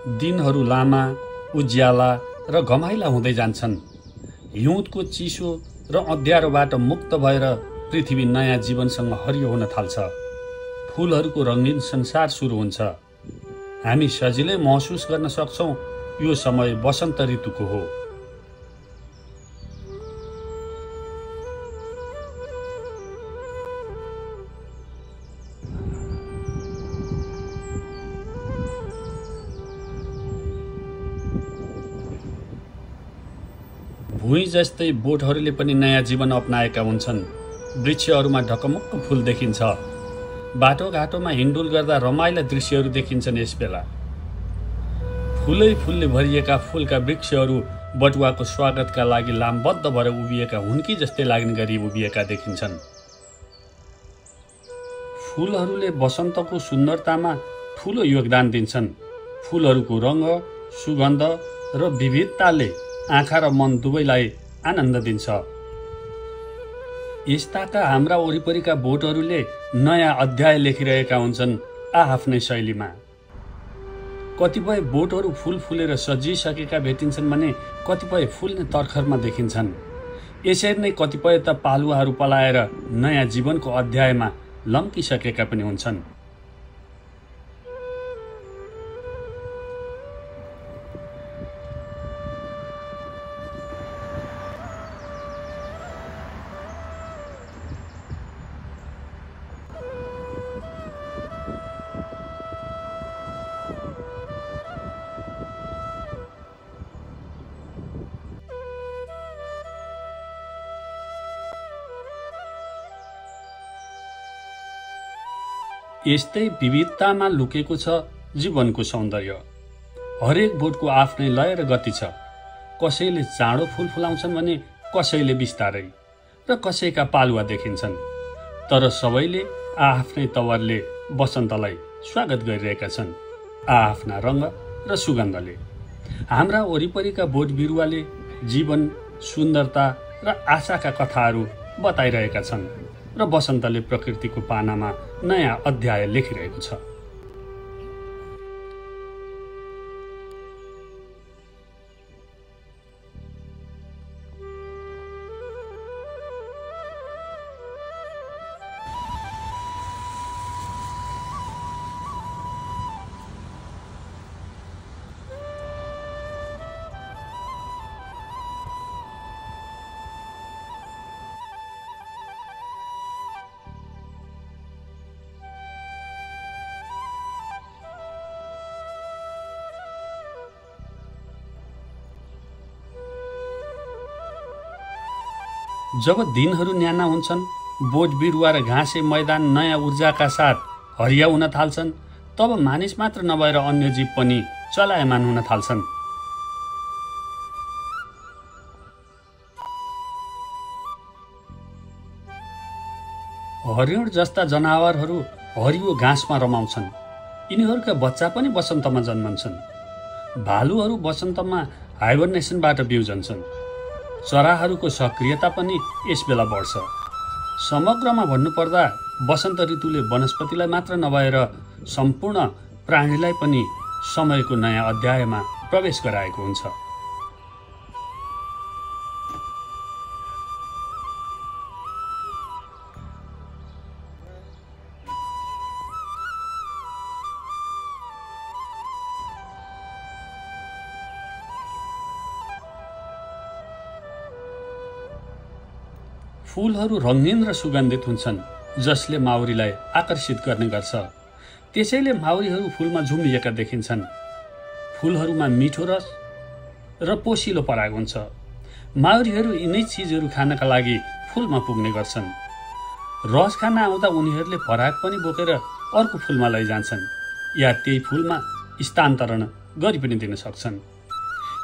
दिनहरू लामा, उज्याला र घमाइला हुँदै जान्छन्। हिउँदको चिसो र अँध्यारोबाट मुक्त भएर पृथ्वी नयाँ जीवनसँग हरियो हुन थाल्छ। फूलहरूको रङ्गीन संसार सुरु हुन्छ। हामी सजिलै महसुस गर्न सक्छौँ यो समय वसन्त ऋतुको हो। भुइँ जस्तै बोटहरूले पनि नयाँ जीवन अपनाएका हुन्छन्। वृक्षहरूमा ढकमक्क फूल देखिन्छ। बाटोघाटोमा हिँडुल गर्दा रमाइला दृश्यहरू देखिन्छन्। यसबेला फूलै फूलले भरिएका फूलका वृक्षहरू बटुवाको स्वागतका लागि लामबद्ध भएर उभिएका हुन्की जस्तै लाग्ने गरी उभिएका देखिन्छन्। फूलहरूले वसन्तको सुन्दरतामा ठूलो योगदान दिन्छन्। फूलहरूको रङ्ग, सुगन्ध र विविधताले आँखा र मन दुवैलाई आनन्द दिन्छ। यस्ताका हाम्रा वरिपरिका बोटहरूले नयाँ अध्याय लेखिरहेका हुन्छन् आफ्नै शैलीमा। कतिपय बोटहरू फूल फुलेर सजिसकेका भेटिन्छन् भने कतिपय फुल्ने तर्खरमा देखिन्छन्। यसरी नै कतिपय त पालुवाहरू पलाएर नयाँ जीवनको अध्यायमा लम्किसकेका पनि हुन्छन्। यस्तै विविधतामा लुकेको छ जीवनको सौन्दर्य। हरेक बोटको आफ्नै लय र गति छ। कसैले चाँडो फूल फुलाउँछन् भने कसैले बिस्तारै र कसैका पालुवा देखिन्छन्। तर सबैले आफ्नै तवरले वसन्तलाई स्वागत गरिरहेका छन्, आफ्ना रङ्ग र सुगन्धले। हाम्रा वरिपरिका बोट बिरुवाले जीवन, सुन्दरता र आशाका कथाहरू बताइरहेका छन् र वसन्तले प्रकृतिको पानामा नयाँ अध्याय लेखिरहेको छ। जब दिनहरू न्याना हुन्छन्, बोट बिरुवा र घाँसे मैदान नयाँ ऊर्जाका साथ हरिया हुन थाल्छन्, तब मानिस मात्र नभएर अन्य जीव पनि चलायमान हुन थाल्छन्। हरिण जस्ता जनावरहरू हरियो घाँसमा रमाउँछन्। यिनीहरूका बच्चा पनि वसन्तमा जन्मन्छन्। भालुहरू वसन्तमा हाइबरनेसनबाट बिउजन्छन्। चराहरूको सक्रियता पनि यसबेला बढ्छ। समग्रमा भन्नुपर्दा वसन्त ऋतुले वनस्पतिलाई मात्र नभएर सम्पूर्ण प्राणीलाई पनि समयको नयाँ अध्यायमा प्रवेश गराएको हुन्छ। फूलहरू रङ्गीन र सुगन्धित हुन्छन्, जसले माउरीलाई आकर्षित गर्ने गर्छ। त्यसैले माउरीहरू फूलमा झुमिएका देखिन्छन्। फूलहरूमा मिठो रस र पोसिलो पराग हुन्छ। माउरीहरू यिनै चिजहरू खानका लागि फूलमा पुग्ने गर्छन्। रस खान आउँदा उनीहरूले पराग पनि बोकेर अर्को फूलमा लैजान्छन् या त्यही फूलमा स्थानान्तरण गरी पनि दिन सक्छन्।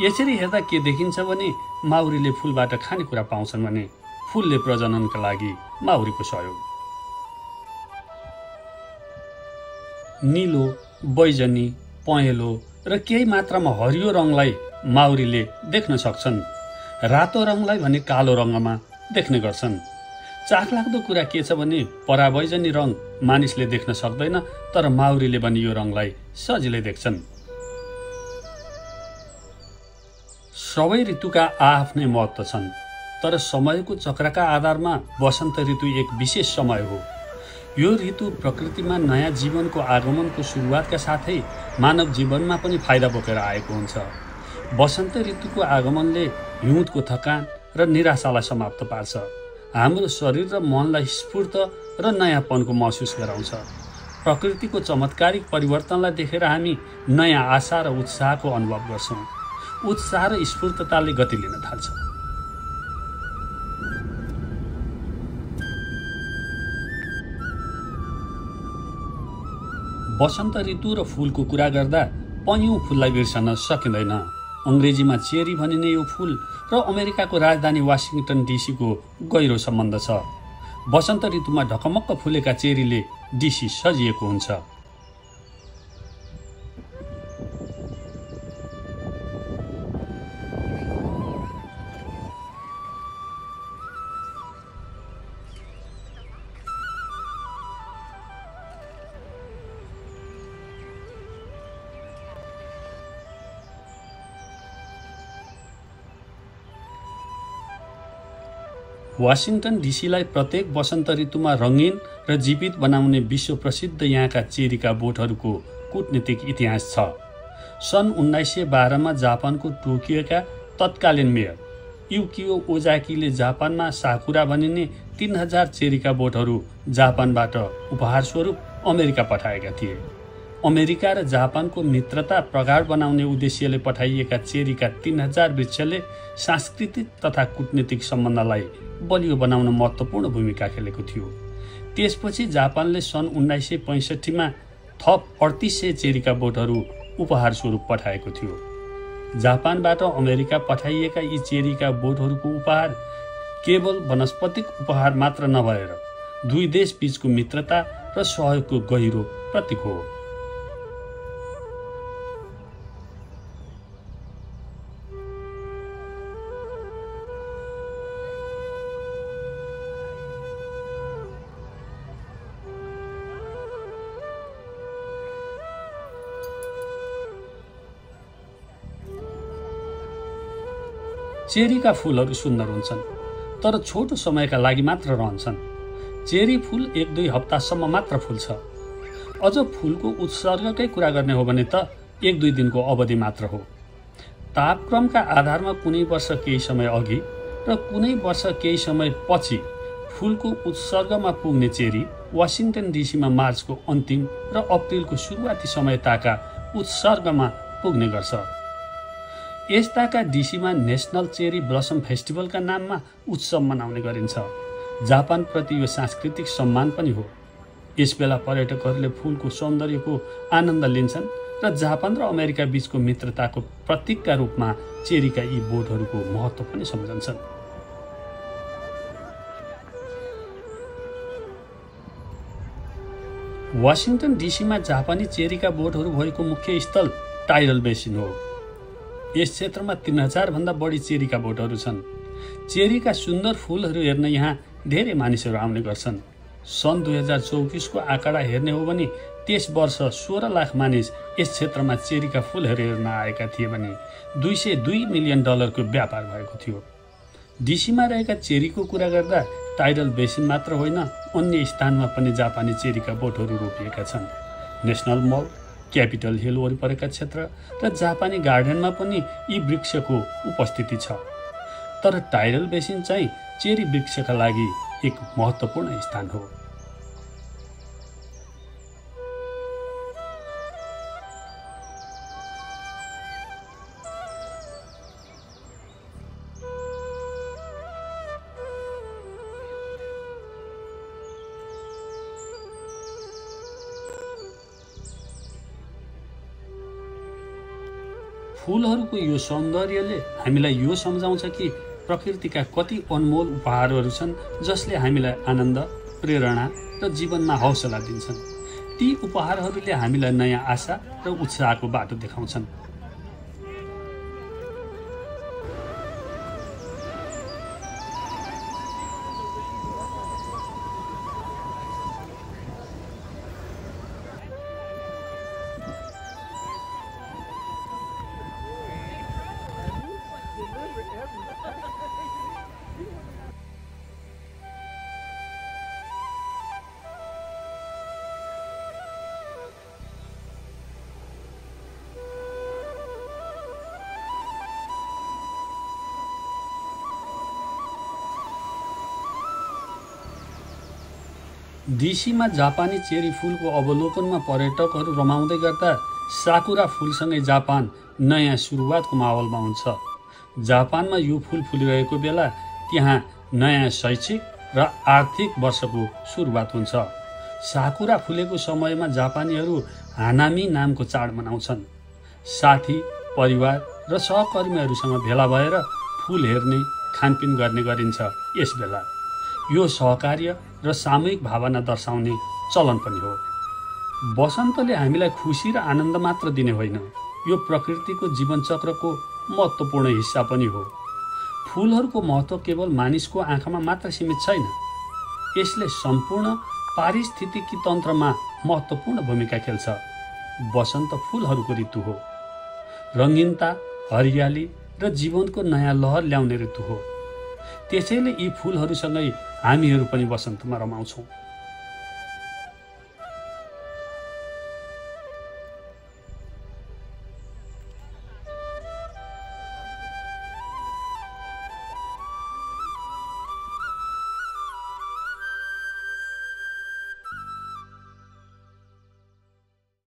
यसरी हेर्दा के देखिन्छ भने माउरीले फूलबाट खानेकुरा पाउँछन् भने फूलले प्रजननका लागि माउरीको सहयोग। नीलो, बैजनी, पहेँलो र केही मात्रामा हरियो रङलाई माउरीले देख्न सक्छन्। रातो रङलाई भने कालो रङमा देख्ने गर्छन्। चाखलाग्दो कुरा के छ भने परावैजनी रङ मानिसले देख्न सक्दैन, तर माउरीले भने यो रङलाई सजिलै देख्छन्। सबै ऋतुका आआफ्नै महत्त्व छन्, तर समयको चक्रका आधारमा वसन्त ऋतु एक विशेष समय हो। यो ऋतु प्रकृतिमा नयाँ जीवनको आगमनको सुरुवातका साथै मानव जीवनमा पनि फाइदा बोकेर आएको हुन्छ। वसन्त ऋतुको आगमनले हिउँदको थकान र निराशालाई समाप्त पार्छ, हाम्रो शरीर र मनलाई स्फूर्त र नयाँपनको महसुस गराउँछ। प्रकृतिको चमत्कारिक परिवर्तनलाई देखेर हामी नयाँ आशा र उत्साहको अनुभव गर्छौँ। उत्साह र स्फूर्तताले गति लिन थाल्छ। वसन्त ऋतु र फूलको कुरा गर्दा पन्यु फूललाई बिर्सन सकिँदैन। अङ्ग्रेजीमा चेरी भनिने यो फूल र अमेरिकाको राजधानी वासिङटन डिसीको गहिरो सम्बन्ध छ। वसन्त ऋतुमा ढकमक्क फुलेका चेरीले डिसी सजिएको हुन्छ। वाशिङटन डिसीलाई प्रत्येक वसन्त ऋतुमा रङ्गीन र जीवित बनाउने विश्व प्रसिद्ध यहाँका चेरीका बोटहरूको कूटनीतिक इतिहास छ। सन् 1912 मा जापानको टोकियोका तत्कालीन मेयर युकियो ओजाकीले जापानमा साकुरा भनिने 3000 चेरीका बोटहरू जापानबाट उपहार स्वरूप अमेरिका पठाएका थिए। अमेरिका र जापानको मित्रता प्रगाढ बनाउने उद्देश्यले पठाइएका चेरीका 3000 वृक्षले सांस्कृतिक तथा कूटनीतिक सम्बन्धलाई बलियो बनाउन महत्त्वपूर्ण भूमिका खेलेको थियो। त्यसपछि जापानले सन् 1965 मा थप 3800 चेरीका बोटहरू उपहार स्वरूप पठाएको थियो। जापानबाट अमेरिका पठाइएका यी चेरीका बोटहरूको उपहार केवल वनस्पतिक उपहार मात्र नभएर दुई देश बीचको मित्रता र सहयोगको गहिरो प्रतीक हो। चेरीका फूलहरू सुन्दर हुन्छन्, तर छोटो समयका लागि मात्र रहन्छन्। चेरी फूल 1-2 हप्तासम्म मात्र फुल्छ। अझ फूलको उत्सर्गकै कुरा गर्ने हो भने त 1-2 दिनको अवधि मात्र हो। तापक्रमका आधारमा कुनै वर्ष केही समय अघि र कुनै वर्ष केही समय पछि फूलको उत्सर्गमा पुग्ने चेरी वाशिङटन डिसीमा मार्चको अन्तिम र अप्रिलको सुरुवाती समयताका उत्सर्गमा पुग्ने गर्छ। यस्ताका डिसीमा नेसनल चेरी ब्लसम फेस्टिभलका नाममा उत्सव मनाउने गरिन्छ। जापानप्रति यो सांस्कृतिक सम्मान पनि हो। यसबेला पर्यटकहरूले फूलको सौन्दर्यको आनन्द लिन्छन् र जापान र अमेरिका बीचको मित्रताको प्रतीकका रूपमा चेरीका यी बोटहरूको महत्त्व पनि सम्झन्छन्। वाशिङटन डिसीमा जापानी चेरीका बोटहरू भएको मुख्य स्थल टाइडल बेसिन हो। यस क्षेत्रमा 3000 भन्दा बढी चेरीका बोटहरू छन्। चेरीका सुन्दर फूलहरू हेर्न यहाँ धेरै मानिसहरू आउने गर्छन्। सन् 2024 को आँकडा हेर्ने हो भने त्यस वर्ष 16 लाख मानिस यस क्षेत्रमा चेरीका फूलहरू हेर्न आएका थिए भने $202 मिलियन को व्यापार भएको थियो। डिसीमा रहेका चेरीको कुरा गर्दा टाइडल बेसिन मात्र होइन, अन्य स्थानमा पनि जापानी चेरीका बोटहरू रोपिएका छन्। नेसनल मल, क्यापिटल हिल वरिपरिका क्षेत्र र जापानी गार्डनमा पनि यी वृक्षको उपस्थिति छ। तर टाइडल बेसिन चाहिँ चेरी वृक्षका लागि एक महत्त्वपूर्ण स्थान हो। फूलहरूको यो सौन्दर्यले हामीलाई यो सम्झाउँछ कि प्रकृतिका कति अनमोल उपहारहरू छन् जसले हामीलाई आनन्द, प्रेरणा र जीवनमा हौसला दिन्छन्। ती उपहारहरूले हामीलाई नयाँ आशा र उत्साहको बाटो देखाउँछन्। डिसीमा जापानी चेरी फुलको अवलोकनमा पर्यटकहरू रमाउँदै गर्दा साकुरा फुलसँगै जापान नयाँ सुरुवातको माहौलमा हुन्छ। जापानमा यो फुल फुलिरहेको बेला त्यहाँ नयाँ शैक्षिक र आर्थिक वर्षको सुरुवात हुन्छ। साकुरा फुलेको समयमा जापानीहरू हानामी नामको चाड मनाउँछन्। साथी, परिवार र सहकर्मीहरूसँग भेला भएर फुल हेर्ने, खानपिन गर्ने गरिन्छ। यस बेला यो सहकार्य र सामूहिक भावना दर्शाउने चलन पनि हो। वसन्तले हामीलाई खुसी र आनन्द मात्र दिने होइन, यो प्रकृतिको जीवनचक्रको महत्त्वपूर्ण हिस्सा पनि हो। फुलहरूको महत्त्व केवल मानिसको आँखामा मात्र सीमित छैन, यसले सम्पूर्ण पारिस्थितिकी तन्त्रमा महत्त्वपूर्ण भूमिका खेल्छ। वसन्त फुलहरूको ऋतु हो, रङ्गीनता, हरियाली र जीवनको नयाँ लहर ल्याउने ऋतु हो। त्यसैले यी फुलहरूसँगै हामीहरू पनि वसन्तमा रमाउँछौँ।